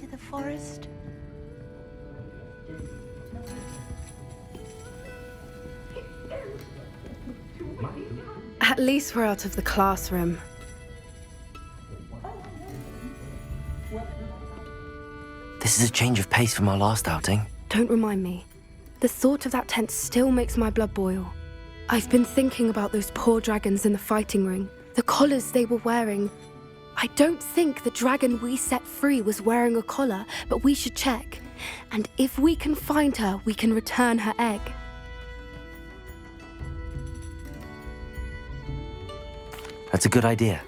into the forest? At least we're out of the classroom. This is a change of pace from our last outing. Don't remind me. The thought of that tent still makes my blood boil. I've been thinking about those poor dragons in the fighting ring, the collars they were wearing. I don't think the dragon we set free was wearing a collar, but we should check. And if we can find her, we can return her egg. That's a good idea.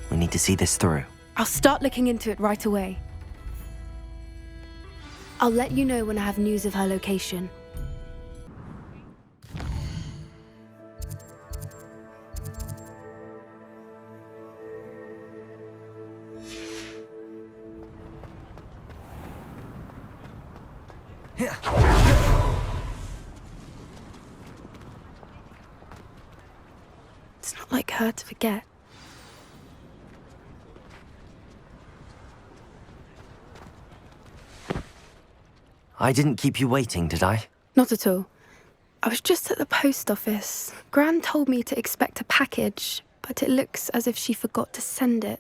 We need to see this through. I'll start looking into it right away. I'll let you know when I have news of her location. It's not like her to forget. I didn't keep you waiting, did I? Not at all. I was just at the post office. Gran told me to expect a package, but it looks as if she forgot to send it.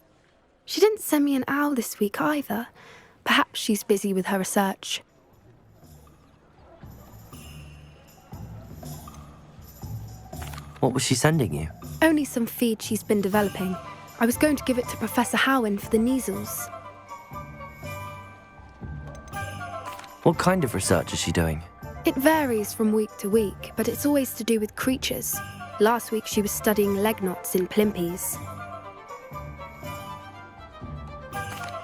She didn't send me an owl this week either. Perhaps she's busy with her research. What was she sending you? Only some feed she's been developing. I was going to give it to Professor Howin for the measles. What kind of research is she doing? It varies from week to week, but it's always to do with creatures. Last week she was studying leg knots in plimpies.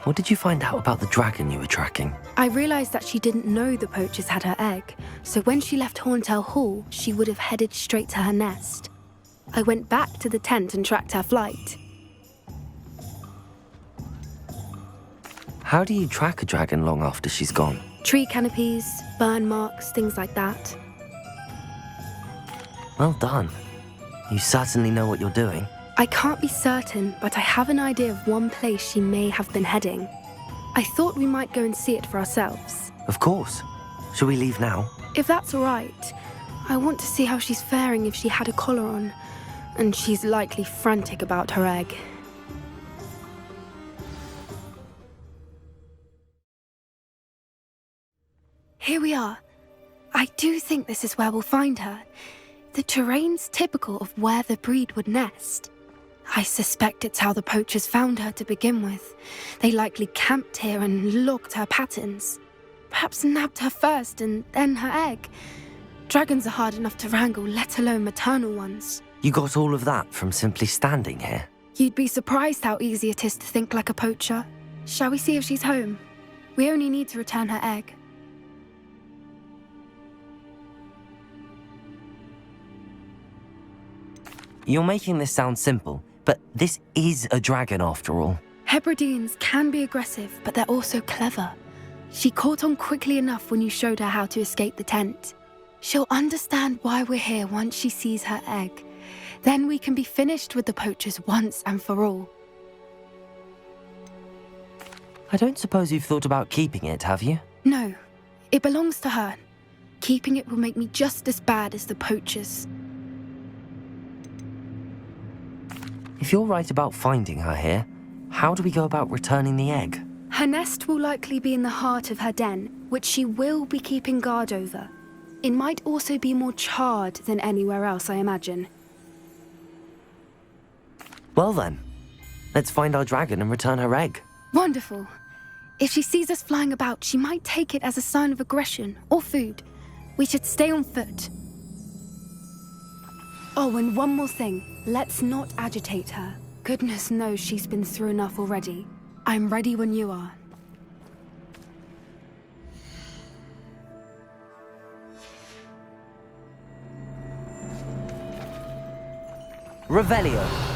What did you find out about the dragon you were tracking? I realised that she didn't know the poachers had her egg, so when she left Horntail Hall, she would have headed straight to her nest. I went back to the tent and tracked her flight. How do you track a dragon long after she's gone? Tree canopies, burn marks, things like that. Well done. You certainly know what you're doing. I can't be certain, but I have an idea of one place she may have been heading. I thought we might go and see it for ourselves. Of course. Shall we leave now? If that's all right. I want to see how she's faring if she had a collar on. And she's likely frantic about her egg. Here we are. I do think this is where we'll find her. The terrain's typical of where the breed would nest. I suspect it's how the poachers found her to begin with. They likely camped here and logged her patterns. Perhaps nabbed her first and then her egg. Dragons are hard enough to wrangle, let alone maternal ones. You got all of that from simply standing here? You'd be surprised how easy it is to think like a poacher. Shall we see if she's home? We only need to return her egg. You're making this sound simple, but this is a dragon after all. Hebrideans can be aggressive, but they're also clever. She caught on quickly enough when you showed her how to escape the tent. She'll understand why we're here once she sees her egg. Then we can be finished with the poachers once and for all. I don't suppose you've thought about keeping it, have you? No, it belongs to her. Keeping it will make me just as bad as the poachers. If you're right about finding her here, how do we go about returning the egg? Her nest will likely be in the heart of her den, which she will be keeping guard over. It might also be more charred than anywhere else, I imagine. Well then, let's find our dragon and return her egg. Wonderful. If she sees us flying about, she might take it as a sign of aggression or food. We should stay on foot. Oh, and one more thing. Let's not agitate her. Goodness knows she's been through enough already. I'm ready when you are. Revelio.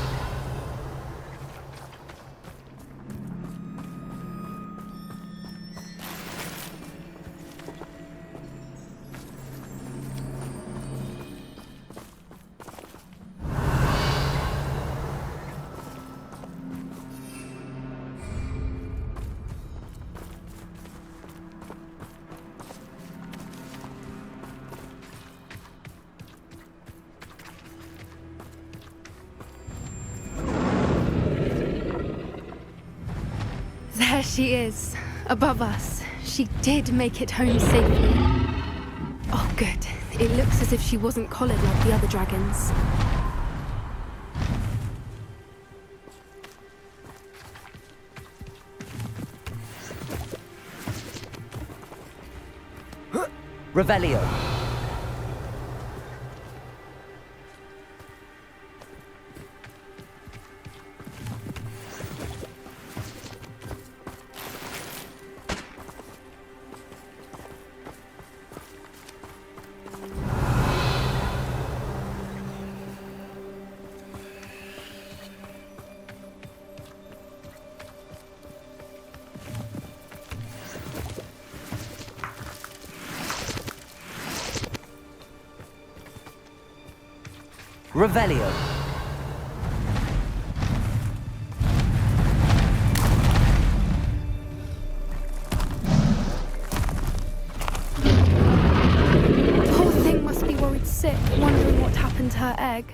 There she is, above us. She did make it home safely. Oh, good. It looks as if she wasn't collared like the other dragons. Revelio. Revelio. Poor thing must be worried sick, wondering what happened to her egg.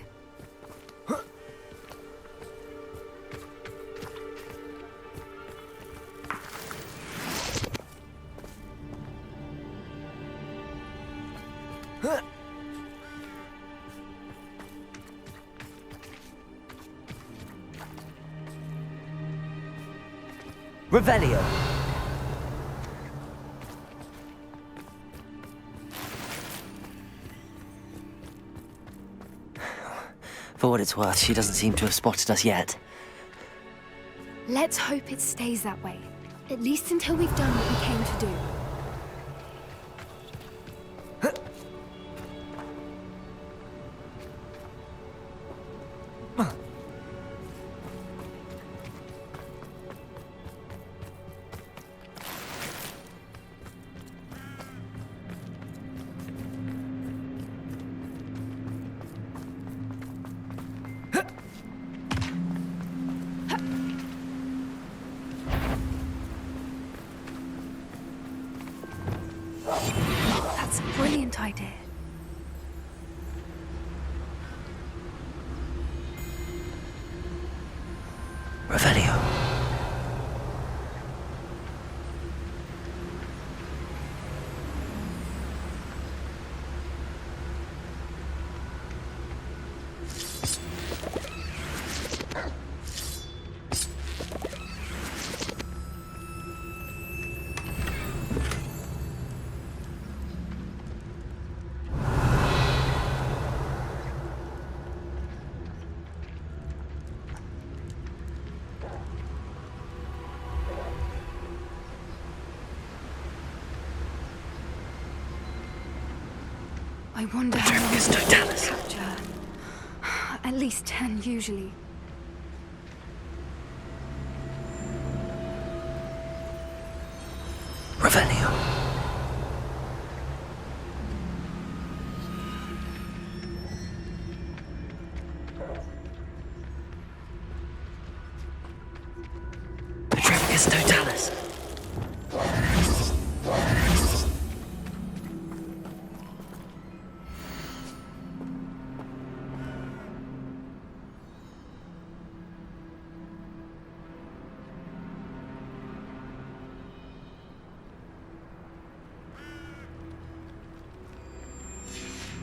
Revelio. For what it's worth, she doesn't seem to have spotted us yet. Let's hope it stays that way. At least until we've done what we came to do. That's a brilliant idea. Revelio. I wonder how many Is no we Dallas. capture. At least 10 usually. Revelio. Petrificus totalis.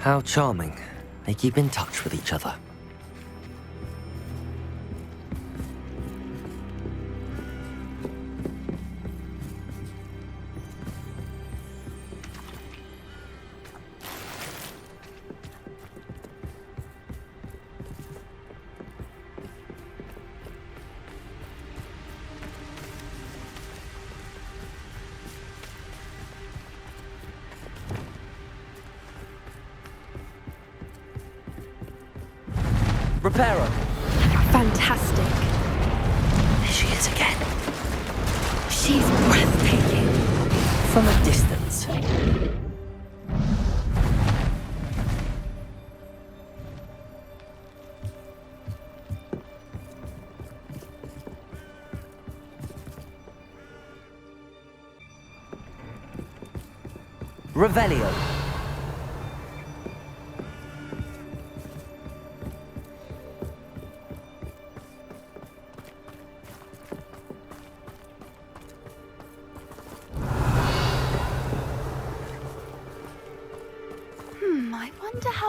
How charming. They keep in touch with each other. Reparo. Fantastic. There she is again. She's breathtaking. From a distance. Revelio.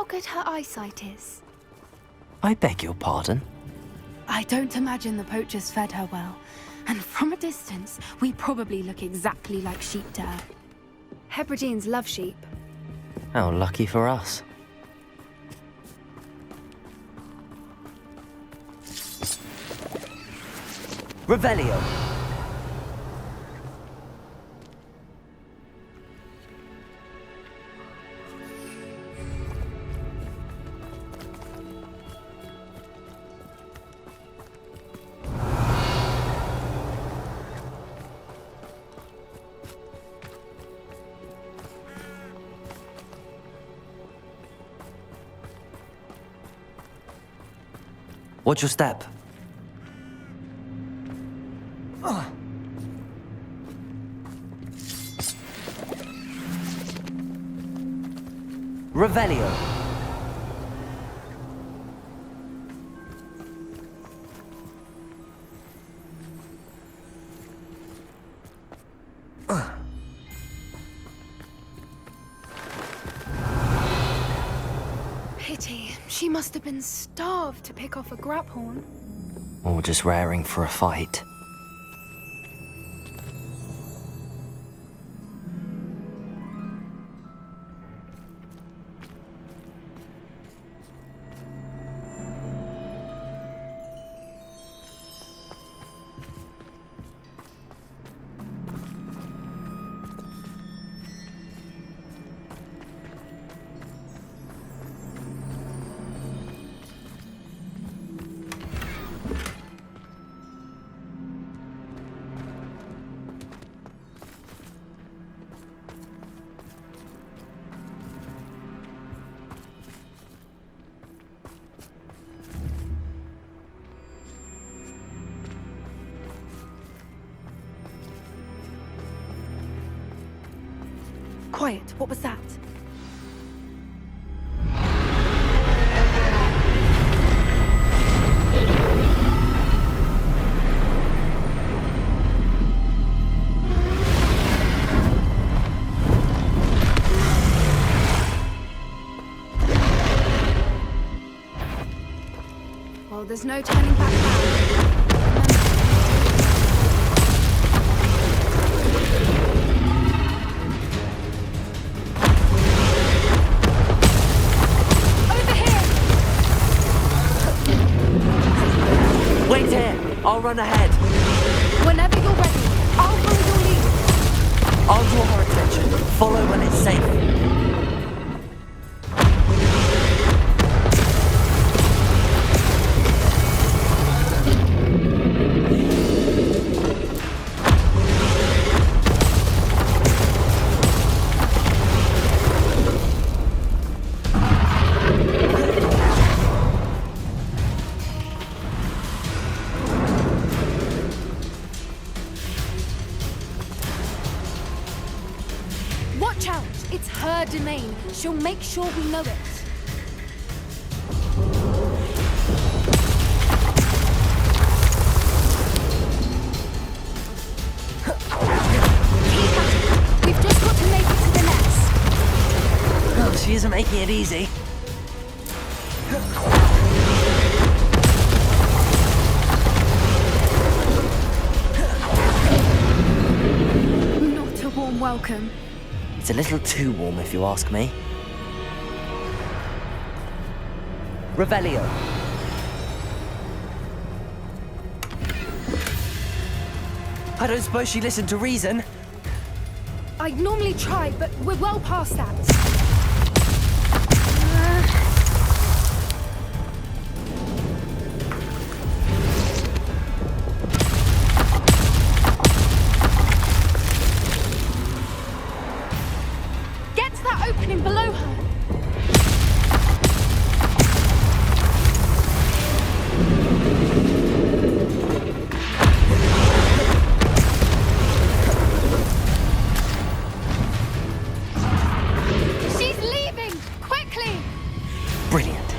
good her eyesight is. I beg your pardon? I don't imagine the poachers fed her well. And from a distance, we probably look exactly like sheep to her. Hebrideans love sheep. How lucky for us. Revelio! Watch your step. Revelio. Pity. She must have been starved to pick off a graphorn. Or just raring for a fight. Quiet, what was that? Well, there's no turning back now. I'll run ahead. Whenever you're ready, I'll follow your lead. I'll draw her attention. Follow when it's safe. Domain. She'll make sure we know it. Keep at it. We've just got to make it to the nest. Oh, she isn't making it easy. Not a warm welcome. It's a little too warm, if you ask me. Revelio. I don't suppose she listened to reason. I'd normally try, but we're well past that. Opening below her. She's leaving! Quickly! Brilliant.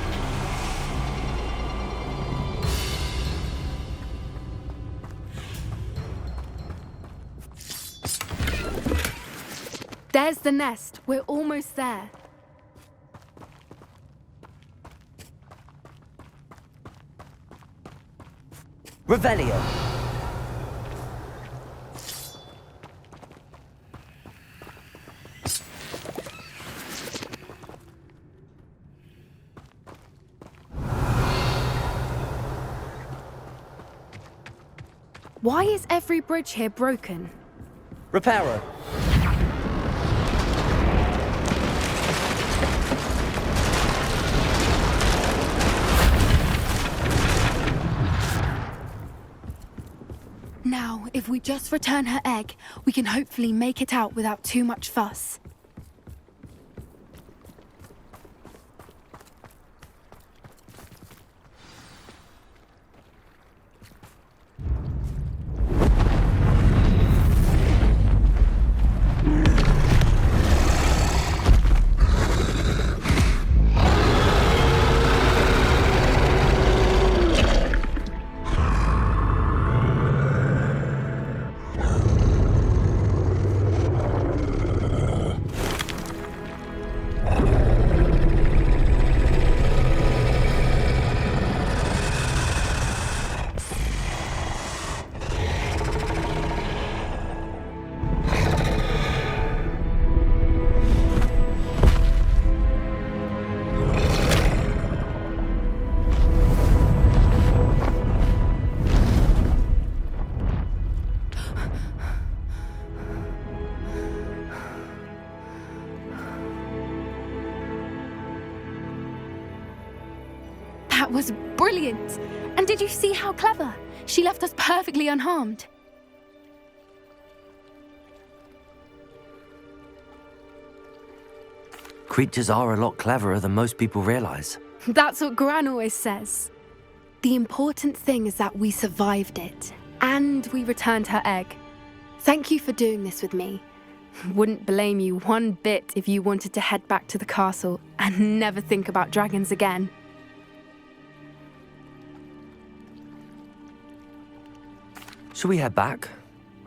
There's the nest. We're almost there. Revelio. Why is every bridge here broken? Reparo. Now, if we just return her egg, we can hopefully make it out without too much fuss. That was brilliant! And did you see how clever? She left us perfectly unharmed. Creatures are a lot cleverer than most people realize. That's what Gran always says. The important thing is that we survived it, and we returned her egg. Thank you for doing this with me. Wouldn't blame you one bit if you wanted to head back to the castle and never think about dragons again. Shall we head back?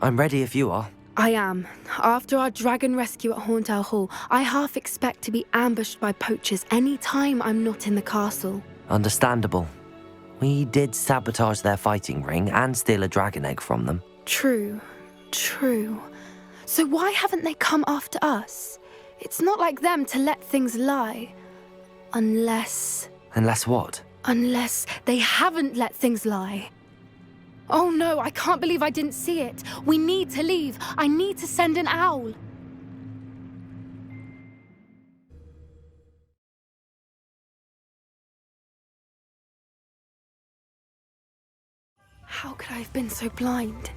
I'm ready if you are. I am. After our dragon rescue at Hauntow Hall, I half expect to be ambushed by poachers any time I'm not in the castle. Understandable. We did sabotage their fighting ring and steal a dragon egg from them. True. So why haven't they come after us? It's not like them to let things lie. Unless what? Unless they haven't let things lie. Oh no, I can't believe I didn't see it. We need to leave. I need to send an owl. How could I have been so blind?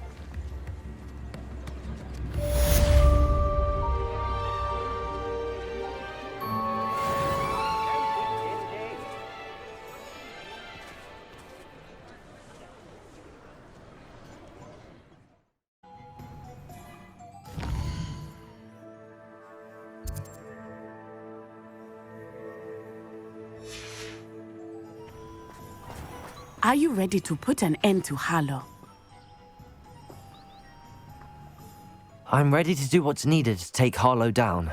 Are you ready to put an end to Harlow? I'm ready to do what's needed to take Harlow down.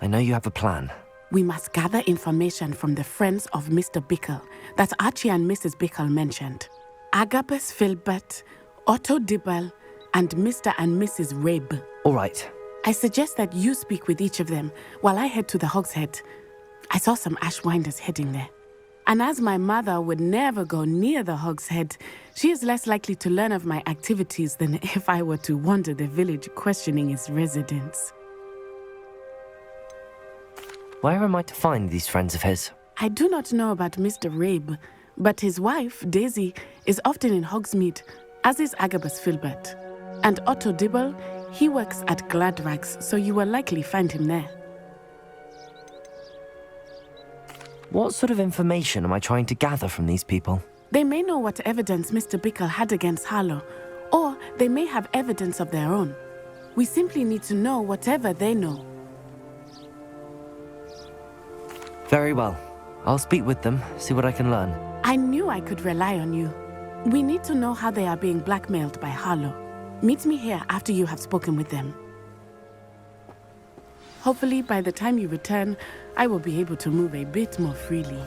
I know you have a plan. We must gather information from the friends of Mr. Bickle that Archie and Mrs. Bickle mentioned. Agabus Filbert, Otto Dibble, and Mr. and Mrs. Rabe. All right. I suggest that you speak with each of them while I head to the Hogshead. I saw some Ashwinders heading there. And as my mother would never go near the Hogshead, she is less likely to learn of my activities than if I were to wander the village questioning its residents. Where am I to find these friends of his? I do not know about Mr. Rabe, but his wife, Daisy, is often in Hogsmeade, as is Agabus Filbert. And Otto Dibble, he works at Gladrags, so you will likely find him there. What sort of information am I trying to gather from these people? They may know what evidence Mr. Bickle had against Harlow, or they may have evidence of their own. We simply need to know whatever they know. Very well. I'll speak with them, see what I can learn. I knew I could rely on you. We need to know how they are being blackmailed by Harlow. Meet me here after you have spoken with them. Hopefully, by the time you return, I will be able to move a bit more freely.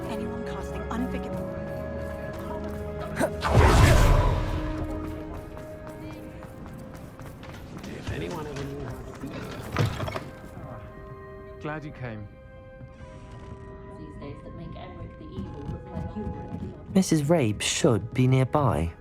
Anyone casting unforgivable. If anyone ever knew how to do Glad you came. These days that make Eric the evil look like you were. Mrs. Rabe should be nearby.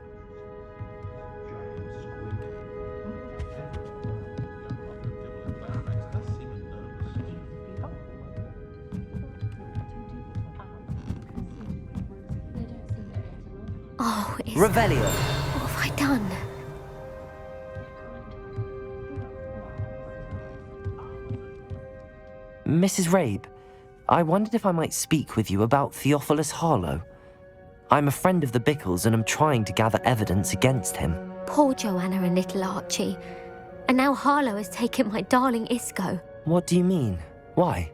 Oh, it's... Revelio. What have I done? Mrs. Rabe, I wondered if I might speak with you about Theophilus Harlow. I'm a friend of the Bickles and I'm trying to gather evidence against him. Poor Joanna and little Archie. And now Harlow has taken my darling Isco. What do you mean? Why?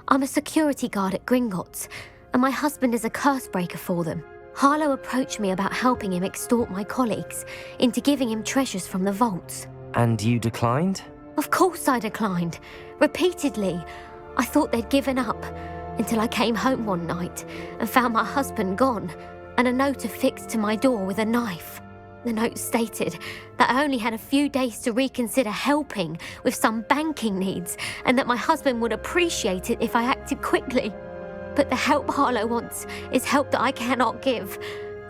I'm a security guard at Gringotts, and my husband is a curse breaker for them. Harlow approached me about helping him extort my colleagues into giving him treasures from the vaults. And you declined? Of course I declined. Repeatedly. I thought they'd given up, until I came home one night and found my husband gone, and a note affixed to my door with a knife. The note stated that I only had a few days to reconsider helping with some banking needs, and that my husband would appreciate it if I acted quickly. But the help Harlow wants is help that I cannot give,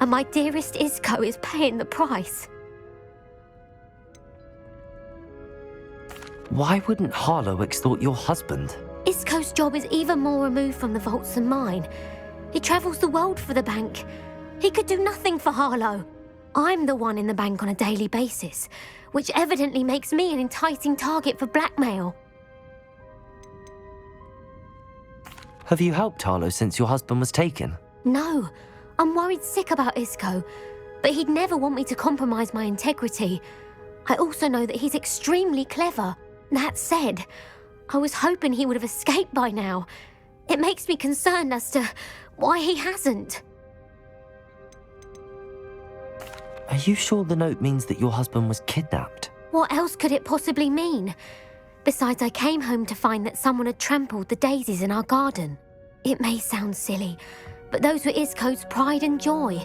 and my dearest Isco is paying the price. Why wouldn't Harlow extort your husband? Isco's job is even more removed from the vaults than mine. He travels the world for the bank. He could do nothing for Harlow. I'm the one in the bank on a daily basis, which evidently makes me an enticing target for blackmail. Have you helped Harlow since your husband was taken? No, I'm worried sick about Isco, but he'd never want me to compromise my integrity. I also know that he's extremely clever. That said, I was hoping he would have escaped by now. It makes me concerned as to why he hasn't. Are you sure the note means that your husband was kidnapped? What else could it possibly mean? Besides, I came home to find that someone had trampled the daisies in our garden. It may sound silly, but those were Isco's pride and joy.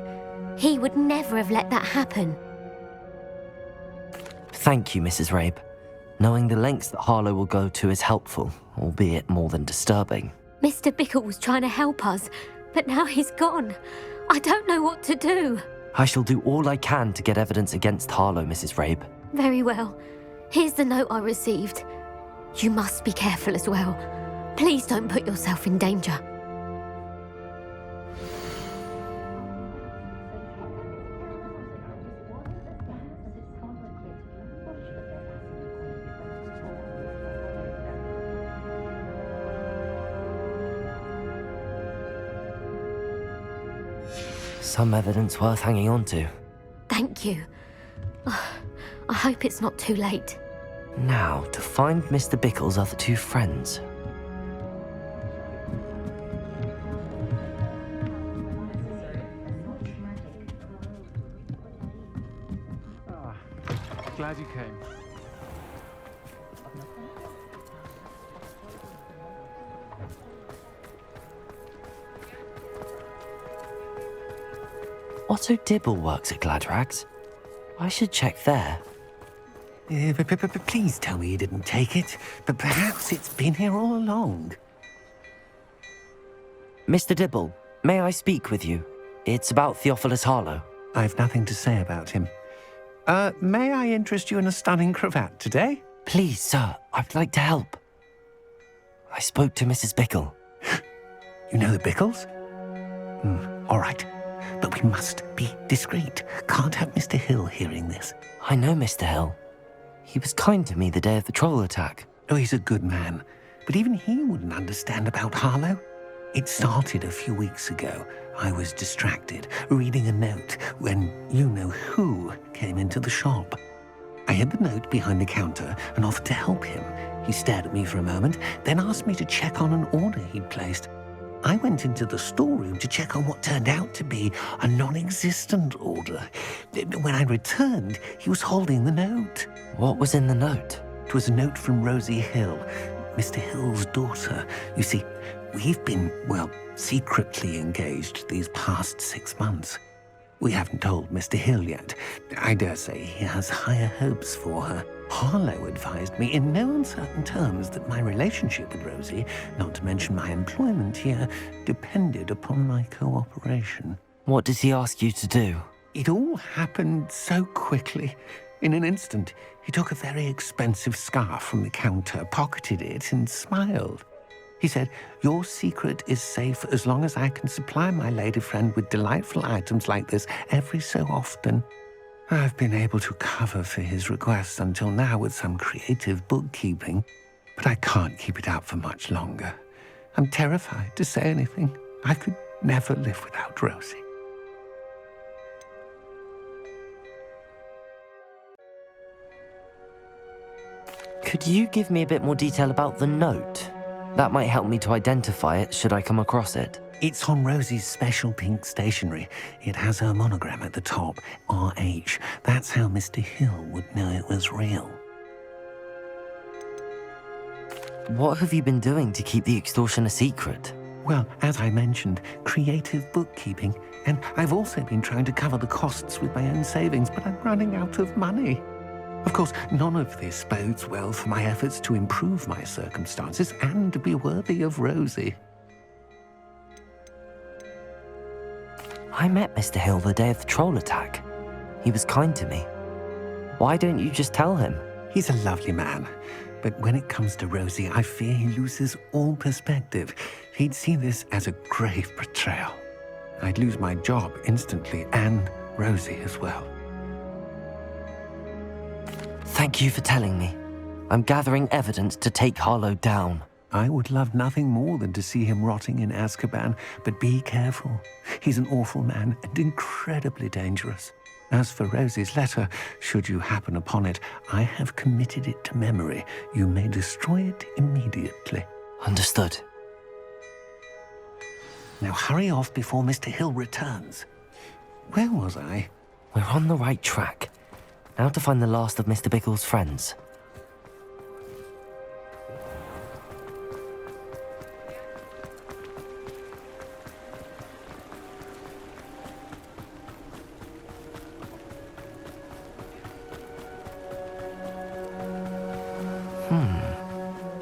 He would never have let that happen. Thank you, Mrs. Rabe. Knowing the lengths that Harlow will go to is helpful, albeit more than disturbing. Mr. Bickle was trying to help us, but now he's gone. I don't know what to do. I shall do all I can to get evidence against Harlow, Mrs. Rabe. Very well. Here's the note I received. You must be careful as well. Please don't put yourself in danger. Some evidence worth hanging on to. Thank you. I hope it's not too late. Now, to find Mr. Bickle's other two friends. Glad you came. Otto Dibble works at Gladrags. I should check there. Please tell me you didn't take it. But perhaps it's been here all along. Mr. Dibble, may I speak with you? It's about Theophilus Harlow. I've nothing to say about him. May I interest you in a stunning cravat today? Please, sir, I'd like to help. I spoke to Mrs. Bickle. You know the Bickles? All right. But we must be discreet. Can't have Mr. Hill hearing this. I know Mr. Hill. He was kind to me the day of the troll attack. Oh, he's a good man. But even he wouldn't understand about Harlow. It started a few weeks ago. I was distracted, reading a note, when you-know-who came into the shop. I hid the note behind the counter and offered to help him. He stared at me for a moment, then asked me to check on an order he'd placed. I went into the storeroom to check on what turned out to be a non-existent order. When I returned, he was holding the note. What was in the note? It was a note from Rosie Hill. Mr. Hill's daughter. You see, we've been, well, secretly engaged these past 6 months. We haven't told Mr. Hill yet. I dare say he has higher hopes for her. Harlow advised me in no uncertain terms that my relationship with Rosie, not to mention my employment here, depended upon my cooperation. What did he ask you to do? It all happened so quickly. In an instant, he took a very expensive scarf from the counter, pocketed it, and smiled. He said, "Your secret is safe as long as I can supply my lady friend with delightful items like this every so often." I've been able to cover for his requests until now with some creative bookkeeping, but I can't keep it up for much longer. I'm terrified to say anything. I could never live without Rosie. Could you give me a bit more detail about the note? That might help me to identify it should I come across it. It's on Rosie's special pink stationery. It has her monogram at the top, RH. That's how Mr. Hill would know it was real. What have you been doing to keep the extortion a secret? Well, as I mentioned, creative bookkeeping. And I've also been trying to cover the costs with my own savings, but I'm running out of money. Of course, none of this bodes well for my efforts to improve my circumstances and be worthy of Rosie. I met Mr. Hill the day of the troll attack. He was kind to me. Why don't you just tell him? He's a lovely man, but when it comes to Rosie, I fear he loses all perspective. He'd see this as a grave betrayal. I'd lose my job instantly, and Rosie as well. Thank you for telling me. I'm gathering evidence to take Harlow down. I would love nothing more than to see him rotting in Azkaban, but be careful. He's an awful man and incredibly dangerous. As for Rosie's letter, should you happen upon it, I have committed it to memory. You may destroy it immediately. Understood. Now hurry off before Mr. Hill returns. Where was I? We're on the right track. Now to find the last of Mr. Bickle's friends.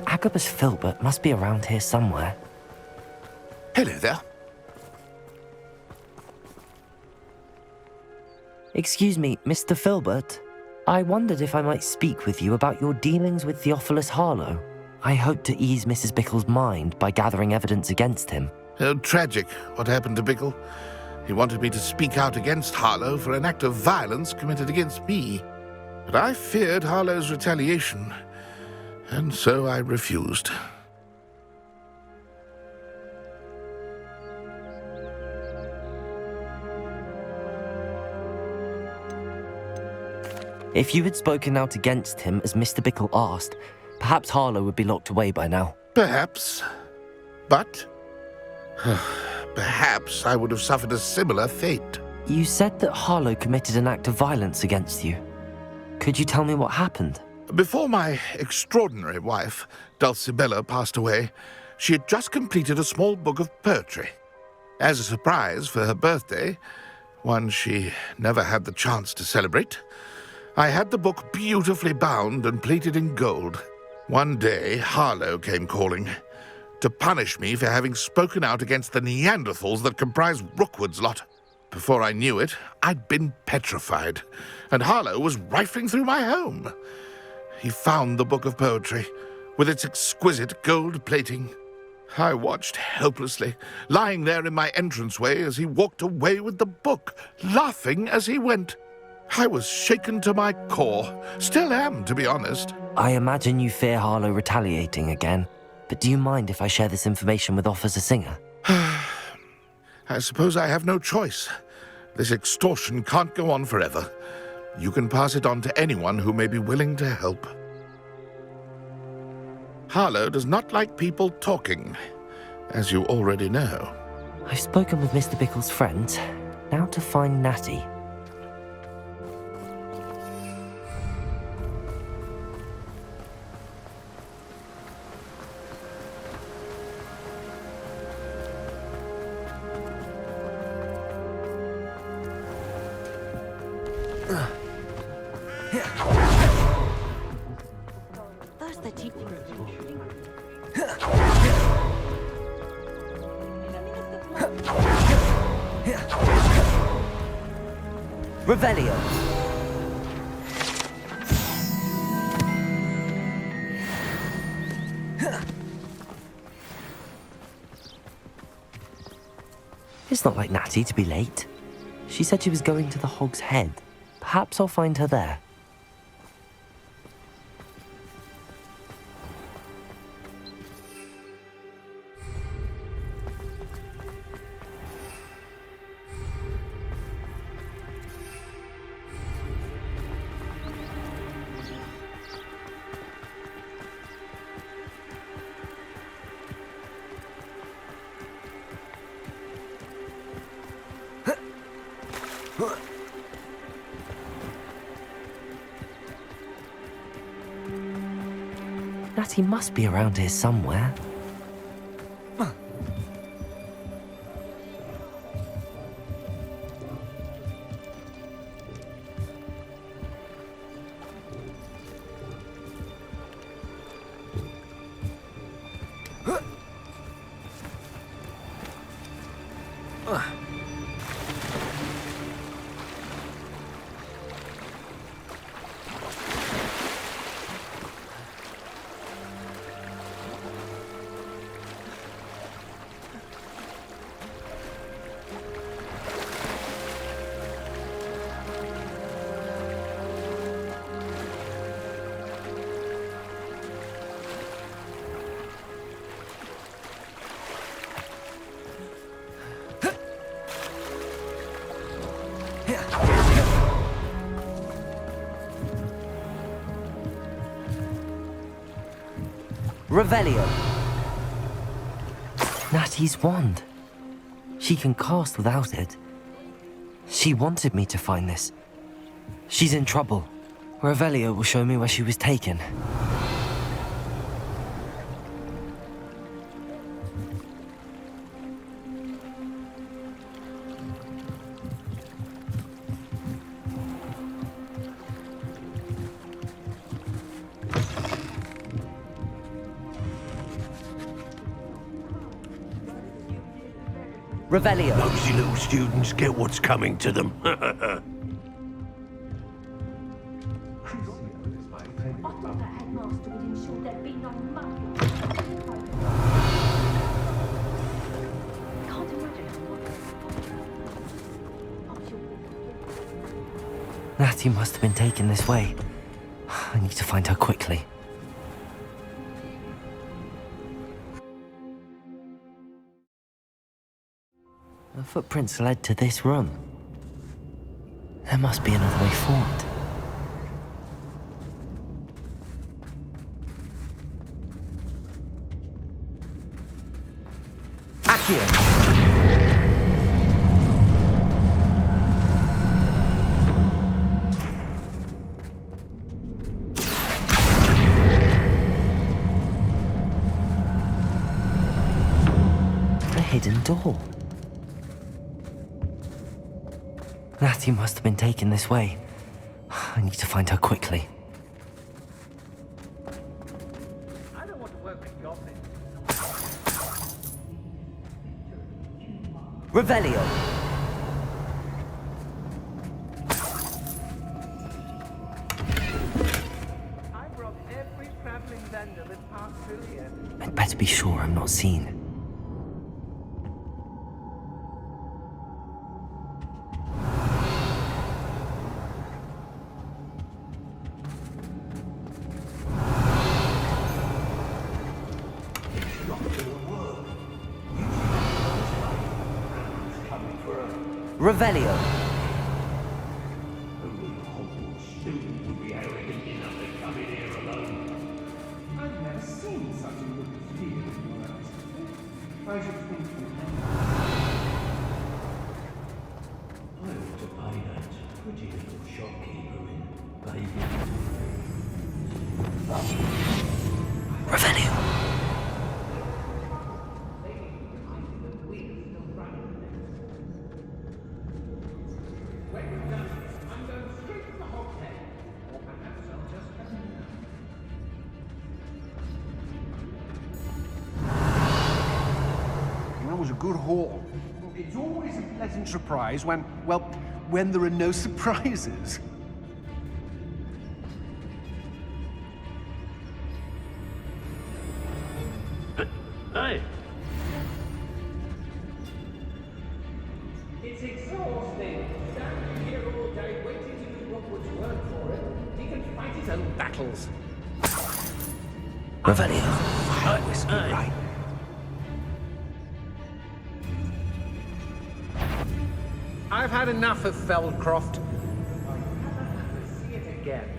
Agabus Filbert must be around here somewhere. Hello there. Excuse me, Mr. Filbert. I wondered if I might speak with you about your dealings with Theophilus Harlow. I hope to ease Mrs. Bickle's mind by gathering evidence against him. Oh, tragic what happened to Bickle. He wanted me to speak out against Harlow for an act of violence committed against me. But I feared Harlow's retaliation, and so I refused. If you had spoken out against him as Mr. Bickle asked, perhaps Harlow would be locked away by now. Perhaps. But perhaps I would have suffered a similar fate. You said that Harlow committed an act of violence against you. Could you tell me what happened? Before my extraordinary wife, Dulcibella, passed away, she had just completed a small book of poetry. As a surprise for her birthday, one she never had the chance to celebrate, I had the book beautifully bound and plated in gold. One day, Harlow came calling to punish me for having spoken out against the Neanderthals that comprise Rookwood's lot. Before I knew it, I'd been petrified, and Harlow was rifling through my home. He found the book of poetry, with its exquisite gold plating. I watched helplessly, lying there in my entranceway as he walked away with the book, laughing as he went. I was shaken to my core. Still am, to be honest. I imagine you fear Harlow retaliating again, but do you mind if I share this information with Officer Singer? I suppose I have no choice. This extortion can't go on forever. You can pass it on to anyone who may be willing to help. Harlow does not like people talking, as you already know. I've spoken with Mr. Bickle's friends. Now to find Natty. Revelio. It's not like Natty to be late. She said she was going to the Hog's Head. Perhaps I'll find her there. Natty must be around here somewhere. Revelio. Natty's wand. She can cast without it. She wanted me to find this. She's in trouble. Revelio will show me where she was taken. Revelio. Nosy little students get what's coming to them. Natty must have been taken this way. I need to find her quickly. The footprints led to this room. There must be another way forward. Accio! A hidden door. Natty must have been taken this way. I need to find her quickly. I don't want to work with goblins. Revelio. I brought every traveling vendor that passed through here. I'd better be sure I'm not seen. Revelio. Only a Hogwarts student would be arrogant enough to come in here alone. I've never seen such a look of fear in your eyes. I should think you I ought to pay that pretty little shopkeeper in, baby. Revelio. That was a good haul. It's always a pleasant surprise when, well, when there are no surprises. Hey! It's exhausting. Standing here all day waiting to do Rockwood's work for it. He can fight his own battles. Revelio. Right. I've had enough of Feldcroft. I never have to see it again.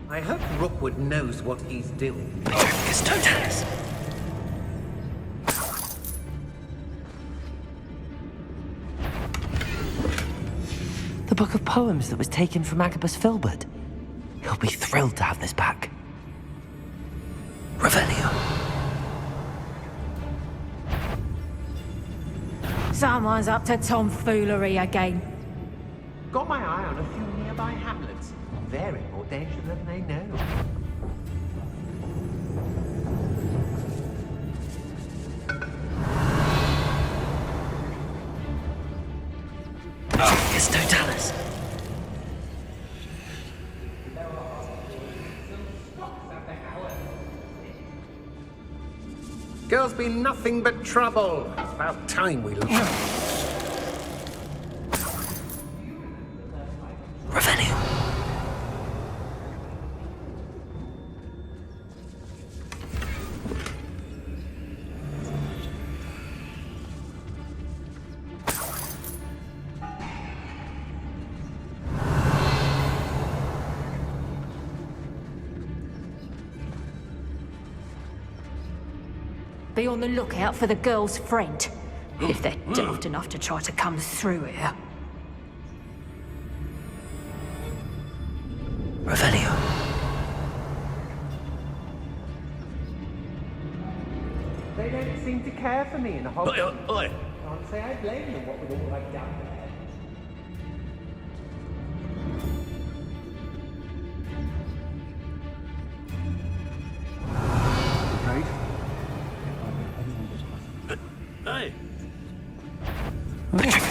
I hope Rookwood knows what he's doing. Totalis. The book of poems that was taken from Agabus Filbert. He'll be thrilled to have this back. Revelio. Someone's up to tomfoolery again. Got my eye on a few nearby hamlets. They're in more danger than they know. It's Totalis. Girls be nothing but trouble. It's about time we look. Revelio. Be on the lookout for the girl's friend, if they're daft enough to try to come through here. Revelio. They don't seem to care for me in Hogwarts. Oi! Can't say I blame them what with all I've done there. Right? Hey!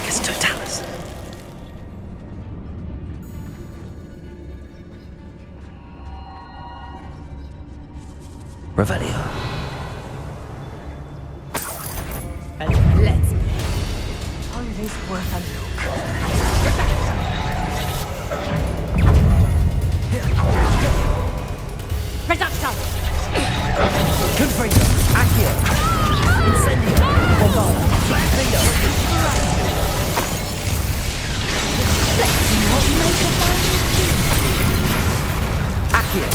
It's Totalis. Revelio. And let's only worth a look. Reducto! Confringo. Accio. Incendio. Bombard. Flamingo. Accio.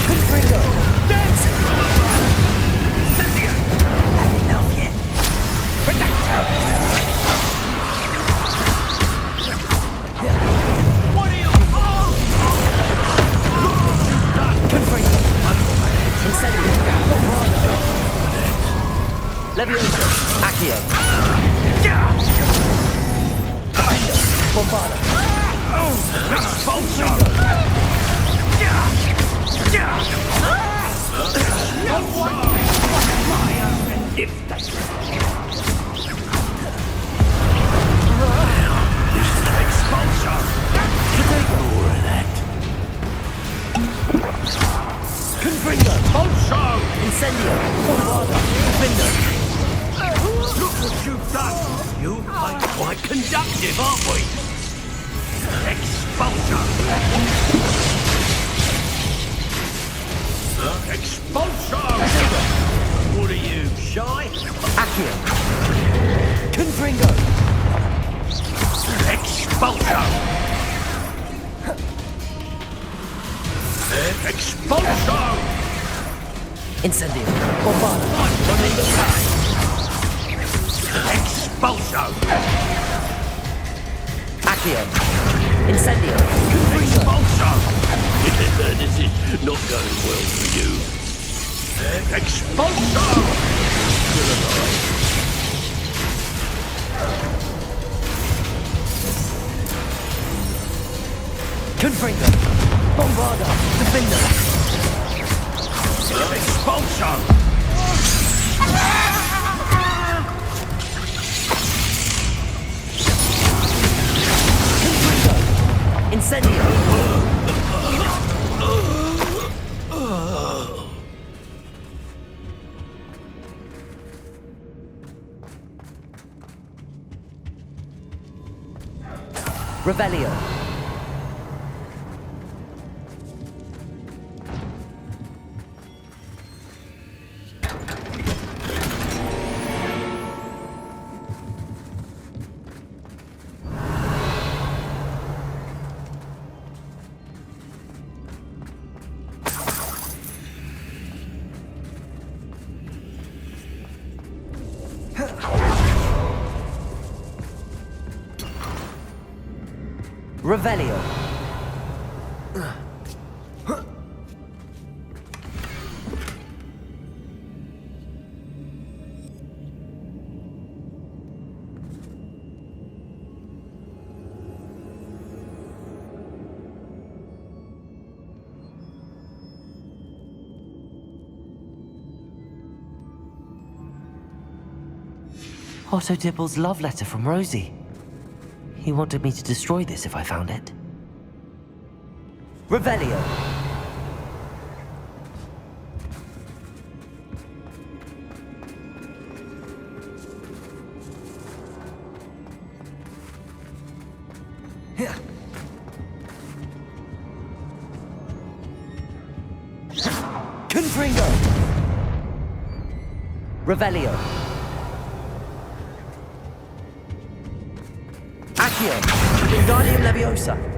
Confringo. Dance! Incendio. Had enough yet. Reducto. What are you? Confringo. Incendio. Bombard. Levioso. Accio. Confringo. Bombard. Expulsion! Confringo. Incendio. Bombarda. Defender. Look what you've done! You are quite conductive, aren't we? Expulsion! Expulsion! What are you, shy? Accio. Confringo. Expulsion! Expulsion! Incendio. Bombarda. Running the time! Expulsion! Accio. Incendio. Expulsion! This is not going well for you. Expulsion! Still alive. Confringo. Bombarda. Defender. Incendio! Revelio. Revelio. Otto Dibble's love letter from Rosie. He wanted me to destroy this if I found it. Revelio! Confringo! Revelio! Accio! Wingardium Leviosa!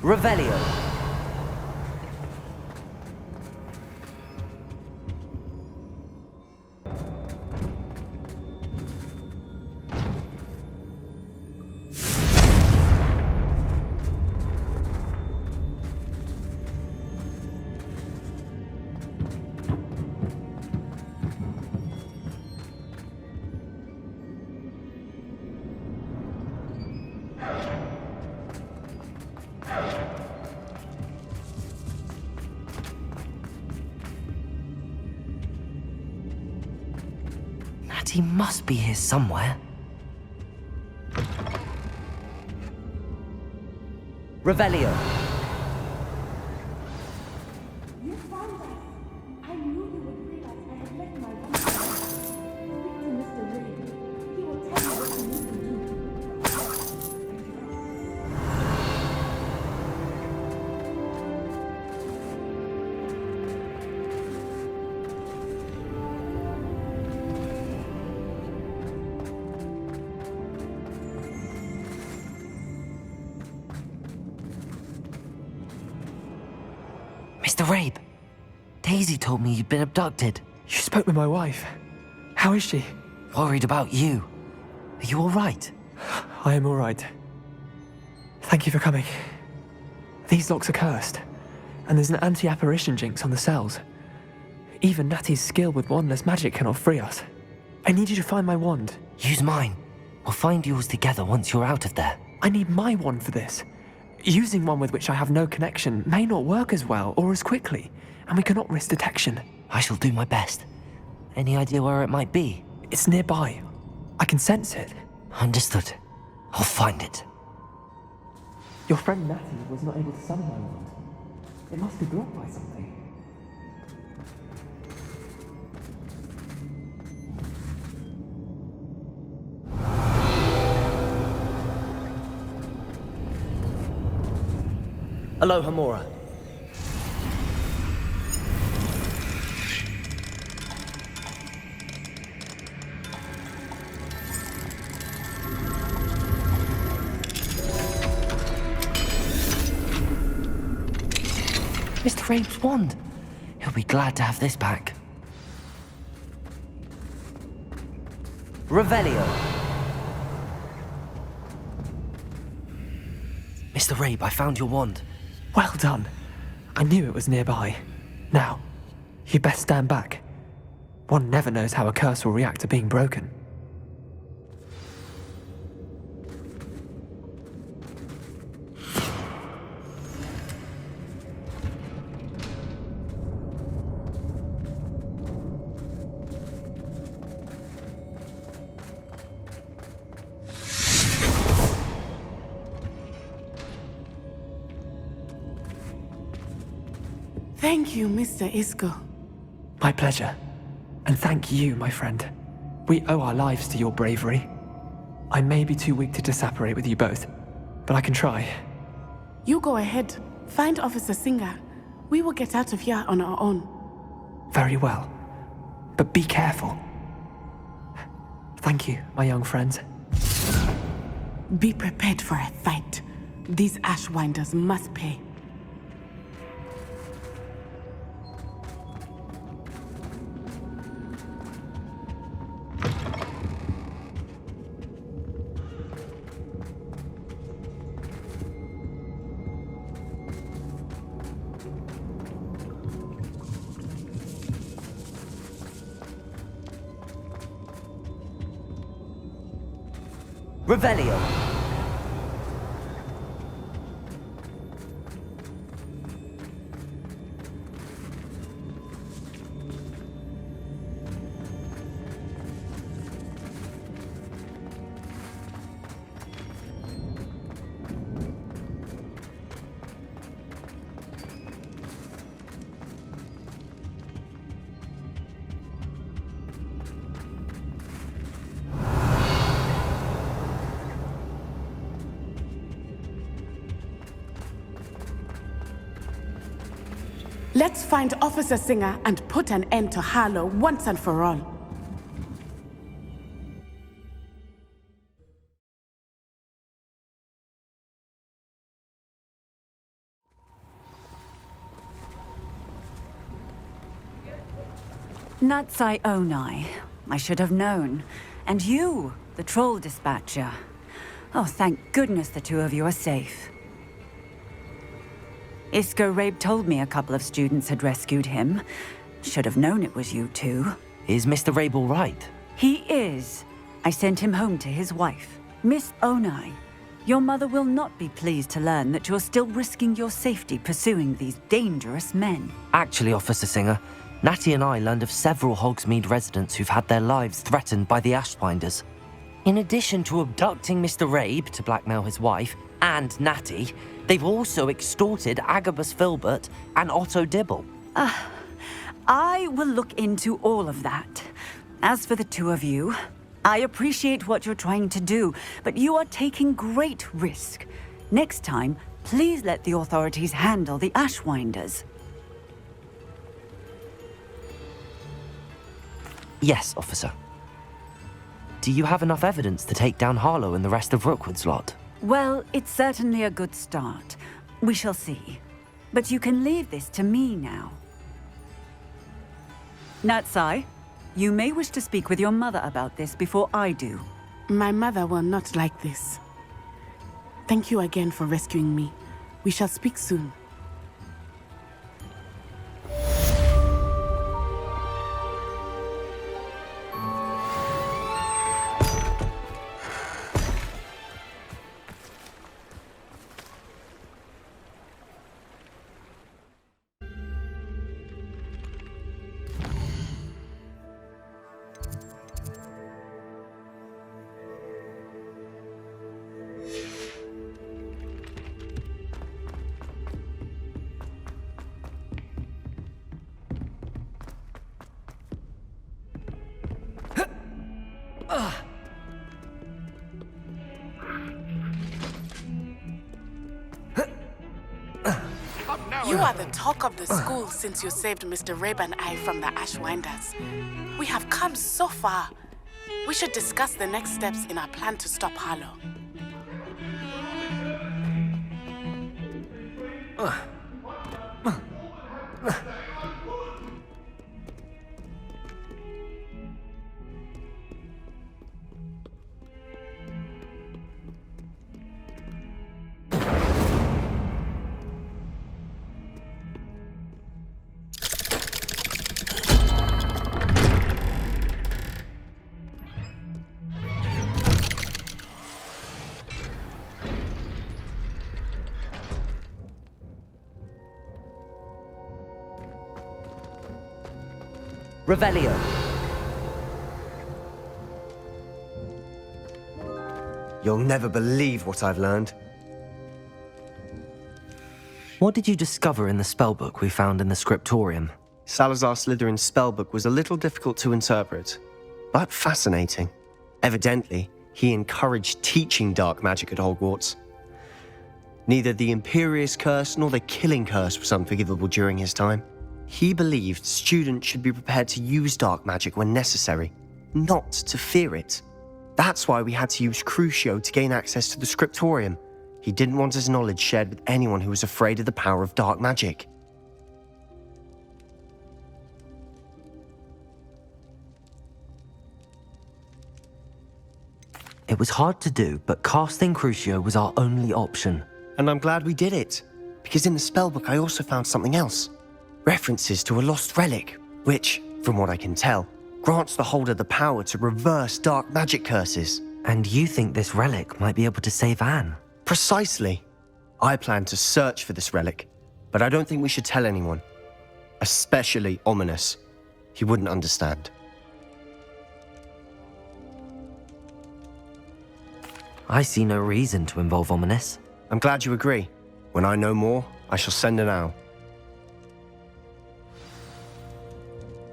Revelio. He must be here somewhere. Revelio. You found us. I knew you would realize I had left my wife. Speak to Mr. Ray. He will tell you what you need to do. Mr. Rabe, Daisy told me you'd been abducted. You spoke with my wife. How is she? Worried about you. Are you all right? I am all right. Thank you for coming. These locks are cursed, and there's an anti-apparition jinx on the cells. Even Natty's skill with wandless magic cannot free us. I need you to find my wand. Use mine. We'll find yours together once you're out of there. I need my wand for this. Using one with which I have no connection may not work as well or as quickly, and we cannot risk detection. I shall do my best. Any idea where it might be? It's nearby. I can sense it. Understood. I'll find it. Your friend Natty was not able to summon my wand. It must be blocked by something. Aloha, Mora. Mr. Rabe's wand. He'll be glad to have this back. Revelio. Mr. Rabe, I found your wand. Well done. I knew it was nearby. Now, you best stand back. One never knows how a curse will react to being broken. Thank you, Mr. Isco. My pleasure. And thank you, my friend. We owe our lives to your bravery. I may be too weak to disapparate with you both, but I can try. You go ahead. Find Officer Singer. We will get out of here on our own. Very well. But be careful. Thank you, my young friends. Be prepared for a fight. These Ashwinders must pay. Revelio. Let's find Officer Singer and put an end to Harlow once and for all. Natsai Onai. I should have known. And you, the troll dispatcher. Oh, thank goodness the two of you are safe. Isco Rabe told me a couple of students had rescued him. Should have known it was you two. Is Mr. Rabe all right? He is. I sent him home to his wife. Miss Onai, your mother will not be pleased to learn that you're still risking your safety pursuing these dangerous men. Actually, Officer Singer, Natty and I learned of several Hogsmeade residents who've had their lives threatened by the Ashwinders. In addition to abducting Mr. Rabe to blackmail his wife and Natty, they've also extorted Agabus Filbert and Otto Dibble. I will look into all of that. As for the two of you, I appreciate what you're trying to do, but you are taking great risk. Next time, please let the authorities handle the Ashwinders. Yes, officer. Do you have enough evidence to take down Harlow and the rest of Rookwood's lot? Well, it's certainly a good start. We shall see. But you can leave this to me now. Natsai, you may wish to speak with your mother about this before I do. My mother will not like this. Thank you again for rescuing me. We shall speak soon. You are the talk of the school since you saved Mr. Rabe and I from the Ashwinders. We have come so far. We should discuss the next steps in our plan to stop Harlow. Revelio. You'll never believe what I've learned. What did you discover in the spellbook we found in the scriptorium? Salazar Slytherin's spellbook was a little difficult to interpret, but fascinating. Evidently, he encouraged teaching dark magic at Hogwarts. Neither the Imperious Curse nor the Killing Curse was unforgivable during his time. He believed students should be prepared to use dark magic when necessary, not to fear it. That's why we had to use Crucio to gain access to the scriptorium. He didn't want his knowledge shared with anyone who was afraid of the power of dark magic. It was hard to do, but casting Crucio was our only option. And I'm glad we did it, because in the spellbook I also found something else. References to a lost relic, which, from what I can tell, grants the holder the power to reverse dark magic curses. And you think this relic might be able to save Anne? Precisely. I plan to search for this relic, but I don't think we should tell anyone. Especially Ominous. He wouldn't understand. I see no reason to involve Ominous. I'm glad you agree. When I know more, I shall send an owl.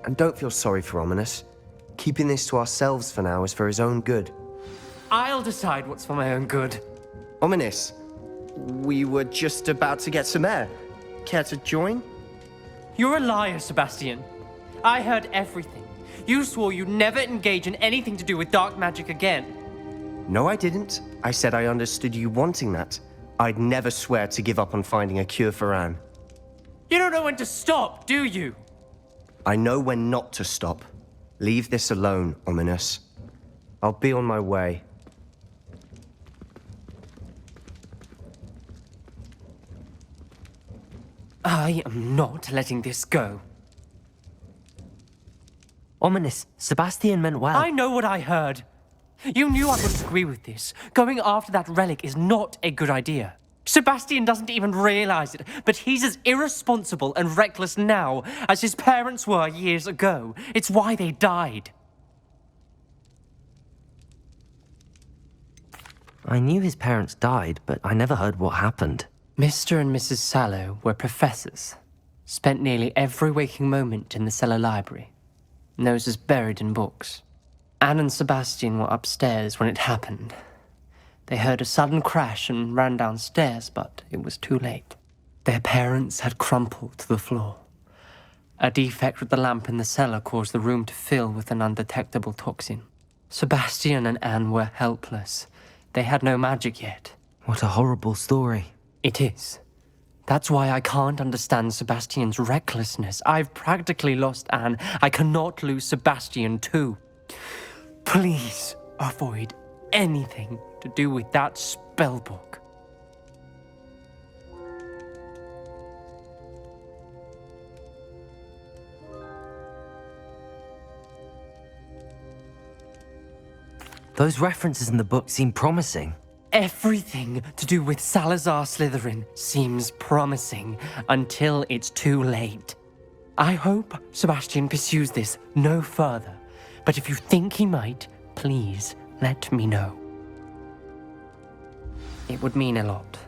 And don't feel sorry for Ominous. Keeping this to ourselves for now is for his own good. I'll decide what's for my own good. Ominous, we were just about to get some air. Care to join? You're a liar, Sebastian. I heard everything. You swore you'd never engage in anything to do with dark magic again. No, I didn't. I said I understood you wanting that. I'd never swear to give up on finding a cure for Anne. You don't know when to stop, do you? I know when not to stop. Leave this alone, Ominous. I'll be on my way. I am not letting this go. Ominous, Sebastian meant well. I know what I heard. You knew I wouldn't agree with this. Going after that relic is not a good idea. Sebastian doesn't even realize it, but he's as irresponsible and reckless now as his parents were years ago. It's why they died. I knew his parents died, but I never heard what happened. Mr. and Mrs. Sallow were professors. Spent nearly every waking moment in the cellar library. Noses buried in books. Anne and Sebastian were upstairs when it happened. They heard a sudden crash and ran downstairs, but it was too late. Their parents had crumpled to the floor. A defect with the lamp in the cellar caused the room to fill with an undetectable toxin. Sebastian and Anne were helpless. They had no magic yet. What a horrible story. It is. That's why I can't understand Sebastian's recklessness. I've practically lost Anne. I cannot lose Sebastian too. Please avoid anything to do with that spellbook. Those references in the book seem promising. Everything to do with Salazar Slytherin seems promising until it's too late. I hope Sebastian pursues this no further, but if you think he might, please let me know. It would mean a lot.